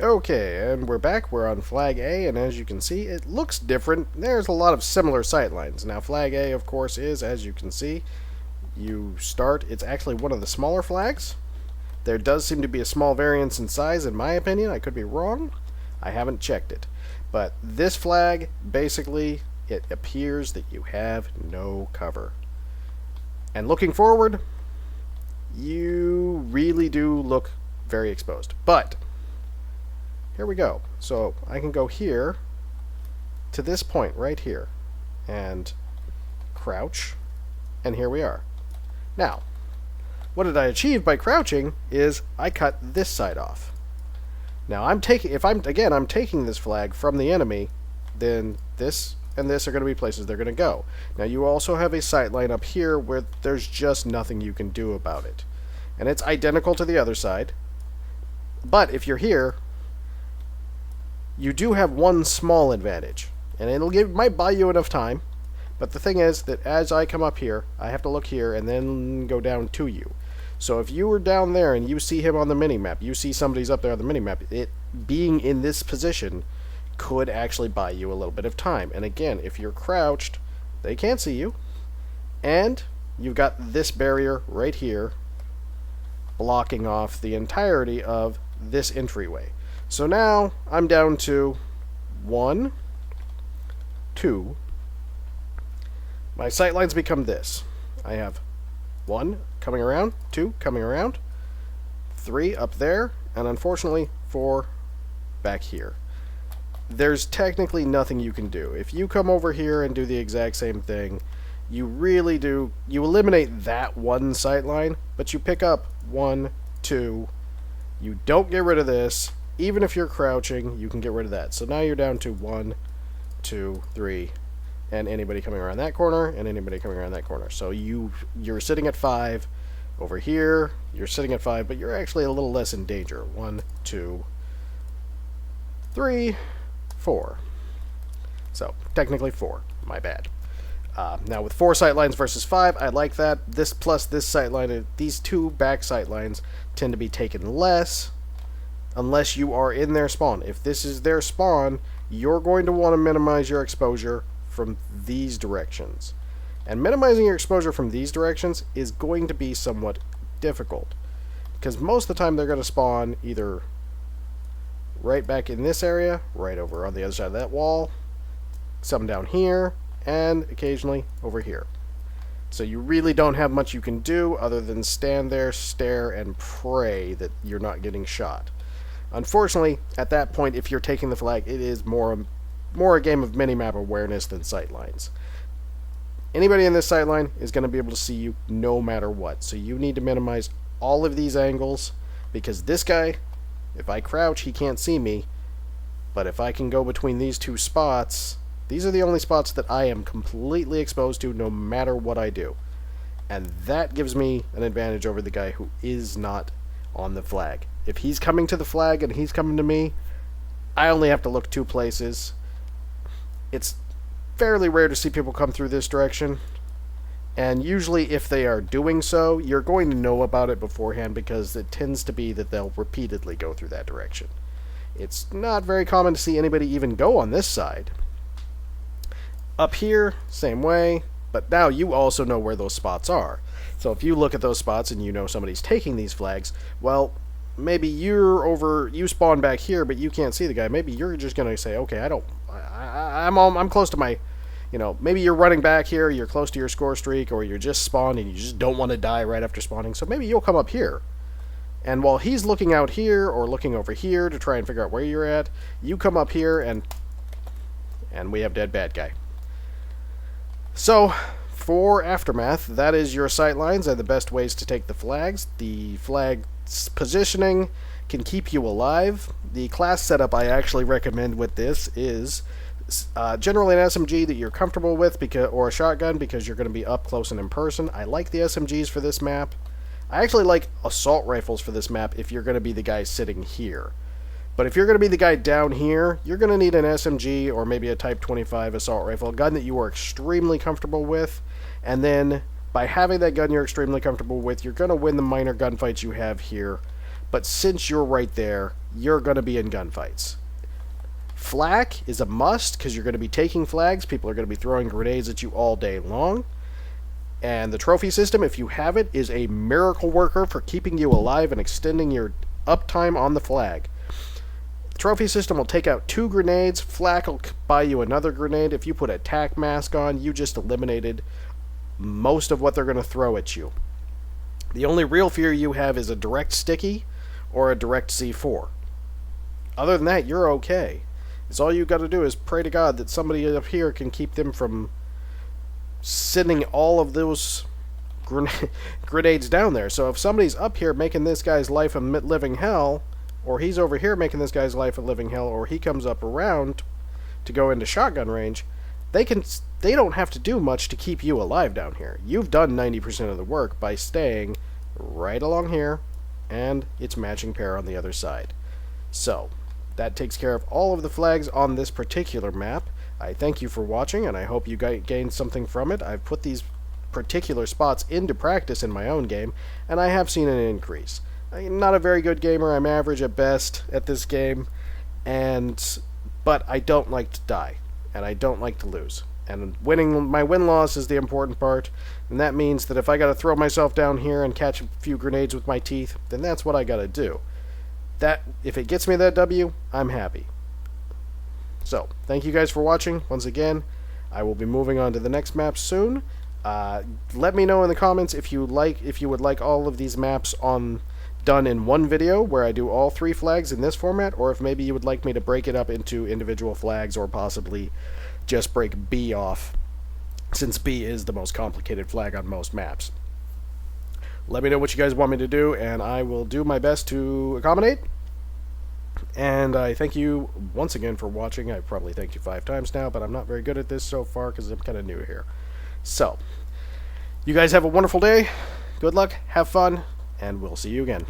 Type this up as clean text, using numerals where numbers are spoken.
Okay, and we're back. We're on Flag A, and as you can see, it looks different. There's a lot of similar sightlines. Now, Flag A, of course, is, as you can see, you start, it's actually one of the smaller flags. There does seem to be a small variance in size, in my opinion. I could be wrong. I haven't checked it. But this flag, basically, it appears that you have no cover. And looking forward, you really do look very exposed. But here we go. So I can go here to this point right here and crouch, and here we are. Now, what did I achieve by crouching is I cut this side off. Now I'm taking, if I'm taking this flag from the enemy, then this and this are going to be places they're going to go. Now you also have a sightline up here where there's just nothing you can do about it. And it's identical to the other side. But if you're here, you do have one small advantage, and might buy you enough time, but the thing is that as I come up here, I have to look here and then go down to you. So if you were down there and you see him on the minimap, you see somebody's up there on the minimap, it being in this position could actually buy you a little bit of time. And again, if you're crouched, they can't see you, and you've got this barrier right here blocking off the entirety of this entryway. So now I'm down to 1, 2. My sightlines become this. I have 1 coming around, 2 coming around, 3 up there, and unfortunately 4 back here. There's technically nothing you can do. If you come over here and do the exact same thing, you really do, you eliminate that one sightline, but you pick up 1, 2, you don't get rid of this. Even if you're crouching, you can get rid of that. So now you're down to 1, 2, 3, and anybody coming around that corner, and anybody coming around that corner. So you're sitting at 5. Over here, you're sitting at 5, but you're actually a little less in danger. 1, 2, 3, 4. So technically 4. My bad. Now with 4 sightlines versus 5, I like that. This plus this sightline, these 2 back sightlines tend to be taken less, unless you are in their spawn. If this is their spawn, you're going to want to minimize your exposure from these directions. And minimizing your exposure from these directions is going to be somewhat difficult, because most of the time they're going to spawn either right back in this area, right over on the other side of that wall, some down here, and occasionally over here. So you really don't have much you can do other than stand there, stare, and pray that you're not getting shot. Unfortunately, at that point, if you're taking the flag, it is more a game of minimap awareness than sightlines. Anybody in this sightline is going to be able to see you no matter what. So you need to minimize all of these angles, because this guy, if I crouch, he can't see me. But if I can go between these 2 spots, these are the only spots that I am completely exposed to no matter what I do. And that gives me an advantage over the guy who is not on the flag. If he's coming to the flag and he's coming to me, I only have to look 2 places. It's fairly rare to see people come through this direction, and usually if they are doing so, you're going to know about it beforehand, because it tends to be that they'll repeatedly go through that direction. It's not very common to see anybody even go on this side. Up here, same way, but now you also know where those spots are. So if you look at those spots and you know somebody's taking these flags, well, maybe you spawn back here, but you can't see the guy. Maybe you're just going to say, okay, I'm close to my, maybe you're running back here, you're close to your score streak, or you're just spawned and you just don't want to die right after spawning. So maybe you'll come up here. And while he's looking out here or looking over here to try and figure out where you're at, you come up here and we have dead bad guy. So, for Aftermath, that is your sightlines and the best ways to take the flags. The flag's positioning can keep you alive. The class setup I actually recommend with this is generally an SMG that you're comfortable with, or a shotgun, because you're going to be up close and in person. I like the SMGs for this map. I actually like assault rifles for this map if you're going to be the guy sitting here. But if you're going to be the guy down here, you're going to need an SMG or maybe a Type 25 assault rifle, a gun that you are extremely comfortable with. And then, by having that gun you're extremely comfortable with, you're going to win the minor gunfights you have here. But since you're right there, you're going to be in gunfights. Flak is a must because you're going to be taking flags. People are going to be throwing grenades at you all day long. And the trophy system, if you have it, is a miracle worker for keeping you alive and extending your uptime on the flag. The trophy system will take out 2 grenades. Flak will buy you another grenade. If you put a tac mask on, you just eliminated most of what they're going to throw at you. The only real fear you have is a direct sticky or a direct C4. Other than that, you're okay. It's all you got to do is pray to God that somebody up here can keep them from sending all of those grenades down there. So if somebody's up here making this guy's life a living hell, or he's over here making this guy's life a living hell, or he comes up around to go into shotgun range, they don't have to do much to keep you alive down here. You've done 90% of the work by staying right along here, and it's matching pair on the other side. So that takes care of all of the flags on this particular map. I thank you for watching, and I hope you gained something from it. I've put these particular spots into practice in my own game, and I have seen an increase. I'm not a very good gamer. I'm average at best at this game, but I don't like to die, and I don't like to lose. And my win-loss is the important part, and that means that if I got to throw myself down here and catch a few grenades with my teeth, then that's what I got to do. If it gets me that W, I'm happy. So, thank you guys for watching. Once again, I will be moving on to the next map soon. Let me know in the comments if you would like all of these maps done in one video where I do all 3 flags in this format, or if maybe you would like me to break it up into individual flags, or possibly just break B off, since B is the most complicated flag on most maps. Let me know what you guys want me to do, and I will do my best to accommodate. And I thank you once again for watching. I've probably thanked you 5 times now, but I'm not very good at this so far because I'm kind of new here. So, you guys have a wonderful day. Good luck, have fun, and we'll see you again.